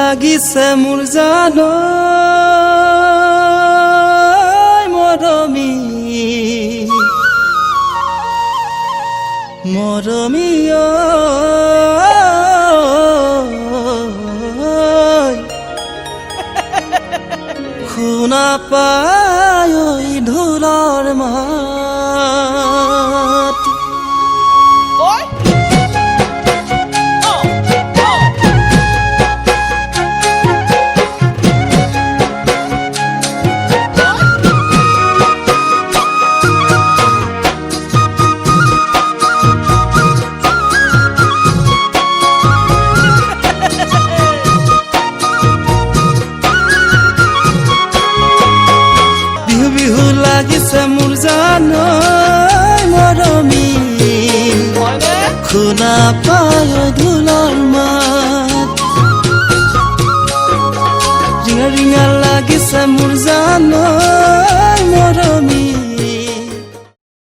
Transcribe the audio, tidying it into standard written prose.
লাগিছে মোৰ জানো মৰমী মৰমী শুনা পায় ঢোলৰ মাত বিহু লাগিছে মোৰ জানো মৰমী শুনা পায় ঢোলৰ মাত ৰিঙা ৰিঙা লাগিছে মোৰ জানো মৰমী